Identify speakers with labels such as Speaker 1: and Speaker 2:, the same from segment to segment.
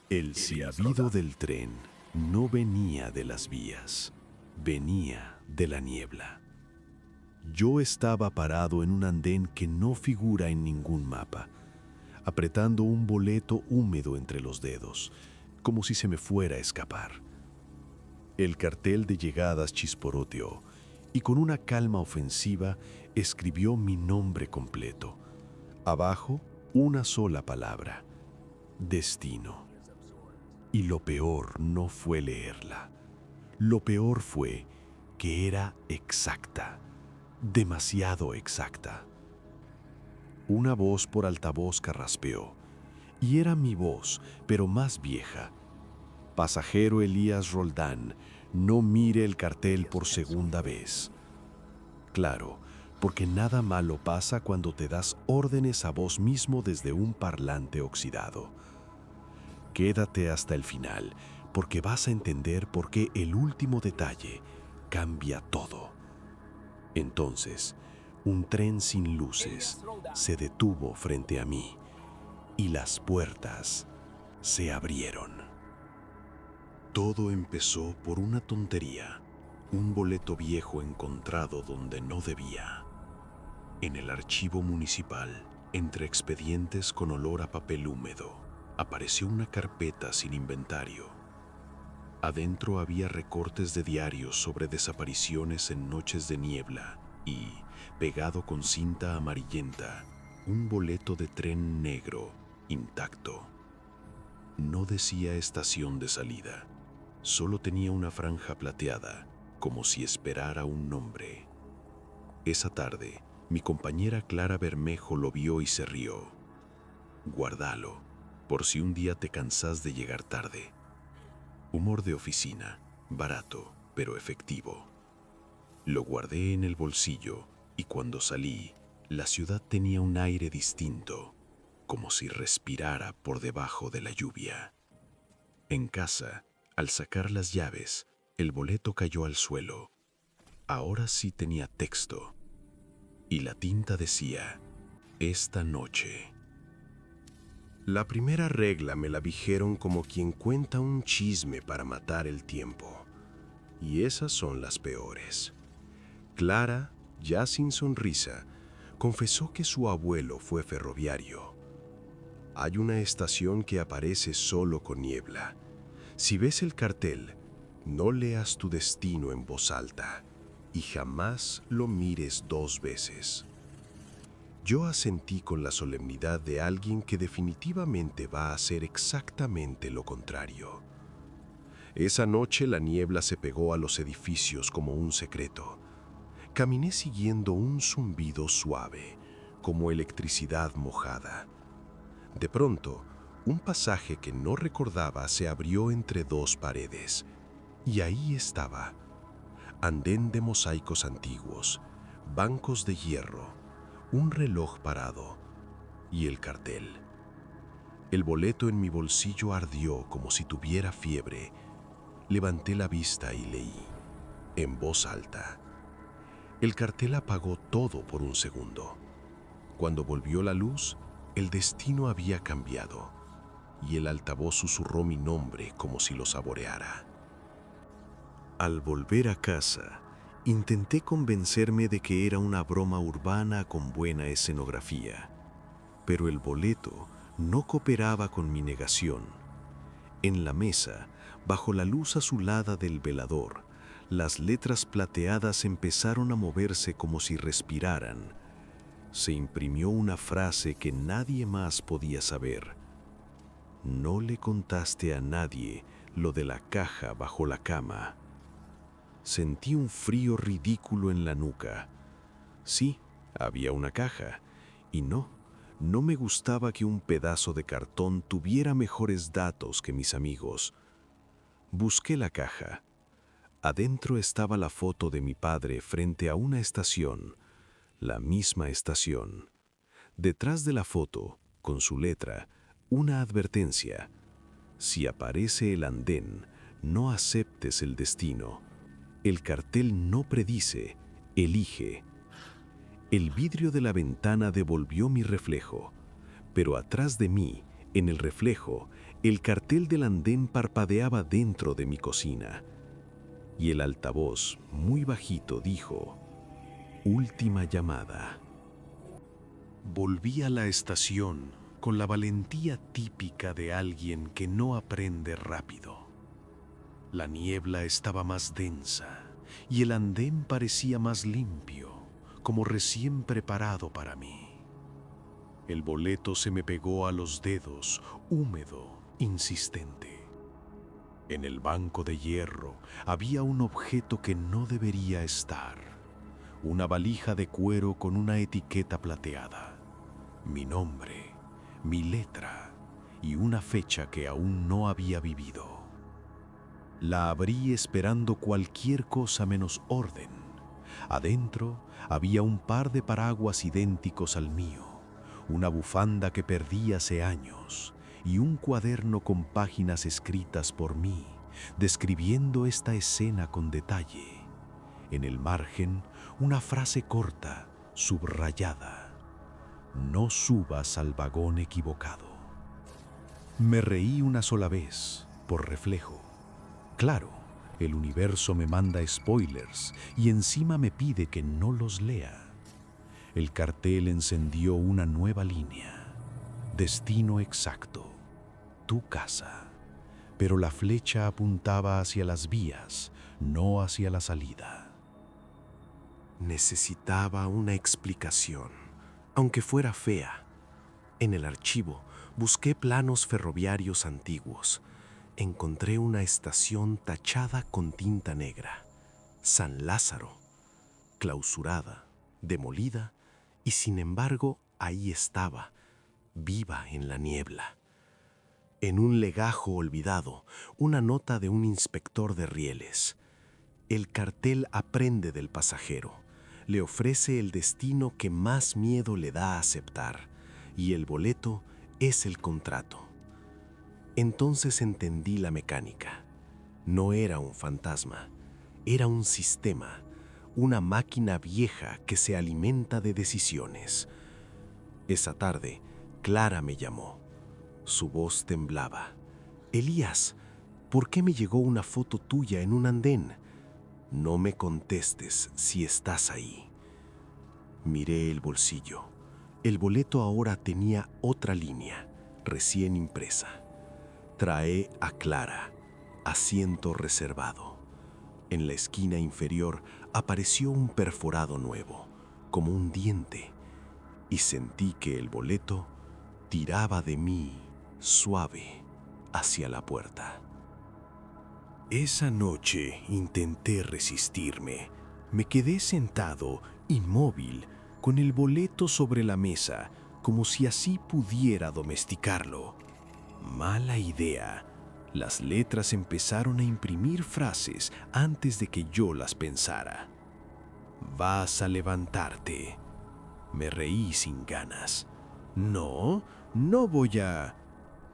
Speaker 1: El silbido del tren no venía de las vías, venía de la niebla. Yo estaba parado en un andén que no figura en ningún mapa, apretando un boleto húmedo entre los dedos, como si se me fuera a escapar. El cartel de llegadas chisporroteó y con una calma ofensiva escribió mi nombre completo. Abajo, una sola palabra: destino. Y lo peor no fue leerla. Lo peor fue que era exacta, demasiado exacta. Una voz por altavoz carraspeó, y era mi voz, pero más vieja. Pasajero Elías Roldán, no mire el cartel por segunda vez. Claro, porque nada malo pasa cuando te das órdenes a vos mismo desde un parlante oxidado. Quédate hasta el final, porque vas a entender por qué el último detalle cambia todo. Entonces, un tren sin luces se detuvo frente a mí y las puertas se abrieron. Todo empezó por una tontería, un boleto viejo encontrado donde no debía. En el archivo municipal, entre expedientes con olor a papel húmedo, apareció una carpeta sin inventario. Adentro había recortes de diarios sobre desapariciones en noches de niebla y, pegado con cinta amarillenta, un boleto de tren negro intacto. No decía estación de salida, solo tenía una franja plateada, como si esperara un nombre. Esa tarde, mi compañera Clara Bermejo lo vio y se rió. Guárdalo, por si un día te cansás de llegar tarde. Humor de oficina, barato, pero efectivo. Lo guardé en el bolsillo y cuando salí, la ciudad tenía un aire distinto, como si respirara por debajo de la lluvia. En casa, al sacar las llaves, el boleto cayó al suelo. Ahora sí tenía texto. Y la tinta decía: esta noche. La primera regla me la dijeron como quien cuenta un chisme para matar el tiempo. Y esas son las peores. Clara, ya sin sonrisa, confesó que su abuelo fue ferroviario. Hay una estación que aparece solo con niebla. Si ves el cartel, no leas tu destino en voz alta y jamás lo mires 2 veces. Yo asentí con la solemnidad de alguien que definitivamente va a hacer exactamente lo contrario. Esa noche la niebla se pegó a los edificios como un secreto. Caminé siguiendo un zumbido suave, como electricidad mojada. De pronto, un pasaje que no recordaba se abrió entre 2 paredes, y ahí estaba. Andén de mosaicos antiguos, bancos de hierro, un reloj parado y el cartel. El boleto en mi bolsillo ardió como si tuviera fiebre. Levanté la vista y leí, en voz alta. El cartel apagó todo por un segundo. Cuando volvió la luz, el destino había cambiado y el altavoz susurró mi nombre como si lo saboreara. Al volver a casa, intenté convencerme de que era una broma urbana con buena escenografía, pero el boleto no cooperaba con mi negación. En la mesa, bajo la luz azulada del velador, las letras plateadas empezaron a moverse como si respiraran. Se imprimió una frase que nadie más podía saber. No le contaste a nadie lo de la caja bajo la cama. Sentí un frío ridículo en la nuca. Sí, había una caja, y no me gustaba que un pedazo de cartón tuviera mejores datos que mis amigos. Busqué la caja. Adentro estaba la foto de mi padre frente a una estación, la misma estación. Detrás de la foto, con su letra, una advertencia: si aparece el andén, no aceptes el destino. El cartel no predice, elige. El vidrio de la ventana devolvió mi reflejo, pero atrás de mí, en el reflejo, El cartel del andén parpadeaba dentro de mi cocina y el altavoz, muy bajito, dijo: última llamada. Volví a la estación con la valentía típica de alguien que no aprende rápido. La niebla estaba más densa y el andén parecía más limpio, como recién preparado para mí. El boleto se me pegó a los dedos, húmedo, insistente. En el banco de hierro había un objeto que no debería estar: una valija de cuero con una etiqueta plateada, mi nombre, mi letra y una fecha que aún no había vivido. La abrí esperando cualquier cosa menos orden. Adentro había un par de paraguas idénticos al mío, una bufanda que perdí hace años y un cuaderno con páginas escritas por mí, describiendo esta escena con detalle. En el margen, una frase corta, subrayada: no subas al vagón equivocado. Me reí una sola vez, por reflejo. Claro, el universo me manda spoilers y encima me pide que no los lea. El cartel encendió una nueva línea: destino exacto, tu casa. Pero la flecha apuntaba hacia las vías, no hacia la salida. Necesitaba una explicación, aunque fuera fea. En el archivo busqué planos ferroviarios antiguos. Encontré una estación tachada con tinta negra: San Lázaro, clausurada, demolida, y sin embargo ahí estaba, viva en la niebla. En un legajo olvidado, una nota de un inspector de rieles. El cartel aprende del pasajero, le ofrece el destino que más miedo le da a aceptar, y el boleto es el contrato. Entonces entendí la mecánica. No era un fantasma, era un sistema, una máquina vieja que se alimenta de decisiones. Esa tarde, Clara me llamó. Su voz temblaba. Elías, ¿por qué me llegó una foto tuya en un andén? No me contestes si estás ahí. Miré el bolsillo. El boleto ahora tenía otra línea, recién impresa: trae a Clara, asiento reservado. En la esquina inferior apareció un perforado nuevo, como un diente, y sentí que el boleto tiraba de mí, suave, hacia la puerta. Esa noche intenté resistirme. Me quedé sentado, inmóvil, con el boleto sobre la mesa, como si así pudiera domesticarlo. Mala idea. Las letras empezaron a imprimir frases antes de que yo las pensara. Vas a levantarte. Me reí sin ganas. No, no voy a...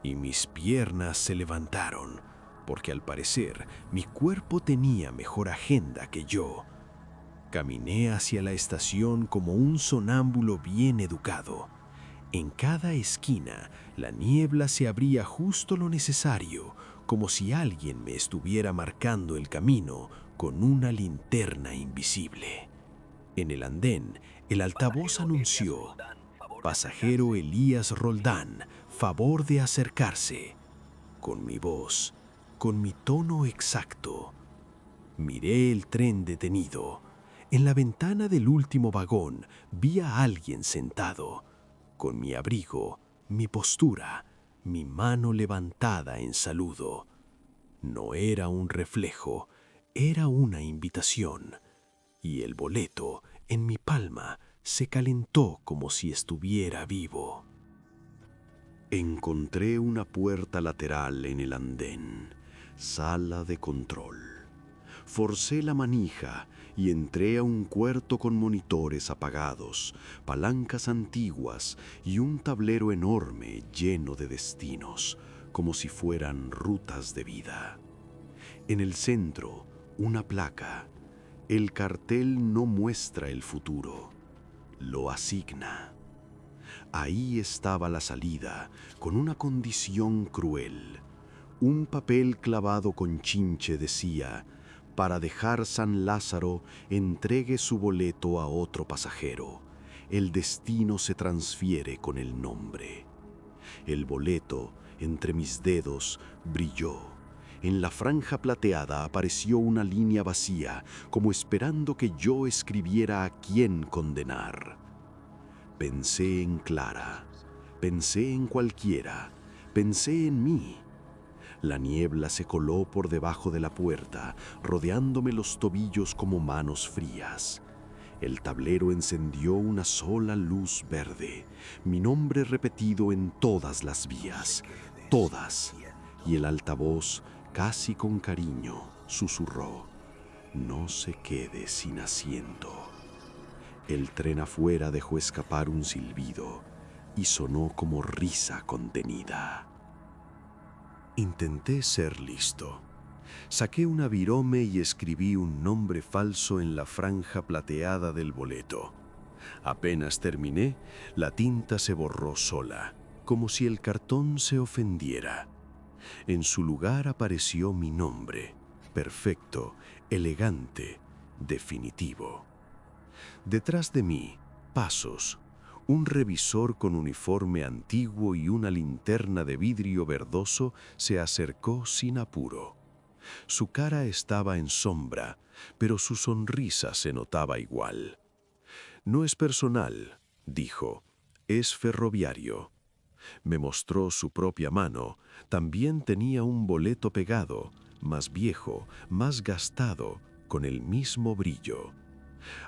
Speaker 1: Y mis piernas se levantaron, porque al parecer mi cuerpo tenía mejor agenda que yo. Caminé hacia la estación como un sonámbulo bien educado. En cada esquina, la niebla se abría justo lo necesario, como si alguien me estuviera marcando el camino con una linterna invisible. En el andén, el altavoz anunció: pasajero Elías Roldán, favor de acercarse. Con mi voz, con mi tono exacto. Miré el tren detenido. En la ventana del último vagón vi a alguien sentado, con mi abrigo, mi postura, mi mano levantada en saludo. No era un reflejo, era una invitación, y el boleto en mi palma se calentó como si estuviera vivo. Encontré una puerta lateral en el andén, sala de control. Forcé la manija y entré a un cuarto con monitores apagados, palancas antiguas y un tablero enorme lleno de destinos, como si fueran rutas de vida. En el centro, una placa. El cartel no muestra el futuro, lo asigna. Ahí estaba la salida, con una condición cruel. Un papel clavado con chinche decía: para dejar San Lázaro, entregue su boleto a otro pasajero. El destino se transfiere con el nombre. El boleto, entre mis dedos, brilló. En la franja plateada apareció una línea vacía, como esperando que yo escribiera a quién condenar. Pensé en Clara, pensé en cualquiera, pensé en mí. La niebla se coló por debajo de la puerta, rodeándome los tobillos como manos frías. El tablero encendió una sola luz verde, mi nombre repetido en todas las vías, todas, y el altavoz, casi con cariño, susurró: no se quede sin asiento. El tren afuera dejó escapar un silbido y sonó como risa contenida. Intenté ser listo. Saqué una virome y escribí un nombre falso en la franja plateada del boleto. Apenas terminé, la tinta se borró sola, como si el cartón se ofendiera. En su lugar apareció mi nombre, perfecto, elegante, definitivo. Detrás de mí, pasos. Un revisor con uniforme antiguo y una linterna de vidrio verdoso se acercó sin apuro. Su cara estaba en sombra, pero su sonrisa se notaba igual. No es personal, dijo, es ferroviario. Me mostró su propia mano. También tenía un boleto pegado, más viejo, más gastado, con el mismo brillo.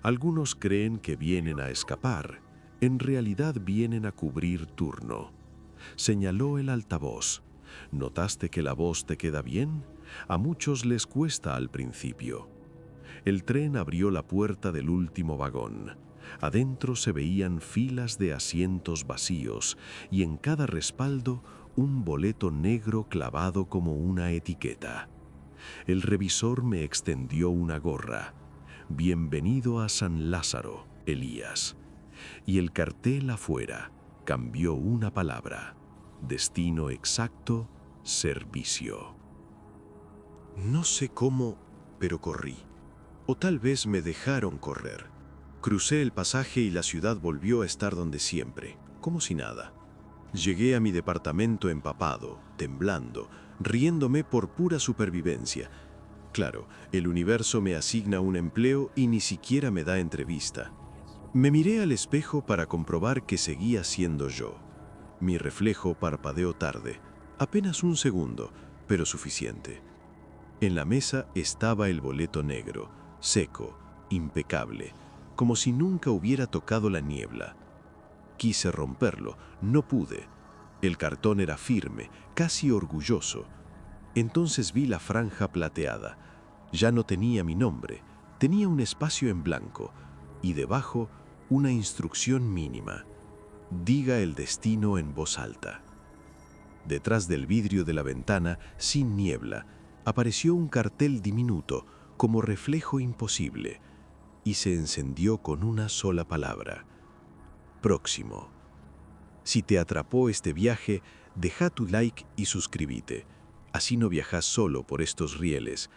Speaker 1: Algunos creen que vienen a escapar. En realidad vienen a cubrir turno. Señaló el altavoz. ¿Notaste que la voz te queda bien? A muchos les cuesta al principio. El tren abrió la puerta del último vagón. Adentro se veían filas de asientos vacíos y en cada respaldo un boleto negro clavado como una etiqueta. El revisor me extendió una gorra. Bienvenido a San Lázaro, Elías. Y el cartel afuera cambió una palabra. Destino exacto, servicio. No sé cómo, pero corrí. O tal vez me dejaron correr. Crucé el pasaje y la ciudad volvió a estar donde siempre, como si nada. Llegué a mi departamento empapado, temblando, riéndome por pura supervivencia. Claro, el universo me asigna un empleo y ni siquiera me da entrevista. Me miré al espejo para comprobar que seguía siendo yo. Mi reflejo parpadeó tarde, apenas un segundo, pero suficiente. En la mesa estaba el boleto negro, seco, impecable, como si nunca hubiera tocado la niebla. Quise romperlo, no pude. El cartón era firme, casi orgulloso. Entonces vi la franja plateada. Ya no tenía mi nombre, tenía un espacio en blanco y debajo una instrucción mínima. Diga el destino en voz alta. Detrás del vidrio de la ventana, sin niebla, apareció un cartel diminuto, como reflejo imposible, y se encendió con una sola palabra: próximo. Si te atrapó este viaje, deja tu like y suscríbete. Así no viajas solo por estos rieles.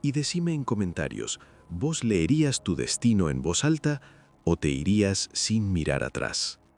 Speaker 1: Y decime en comentarios, ¿vos leerías tu destino en voz alta o te irías sin mirar atrás?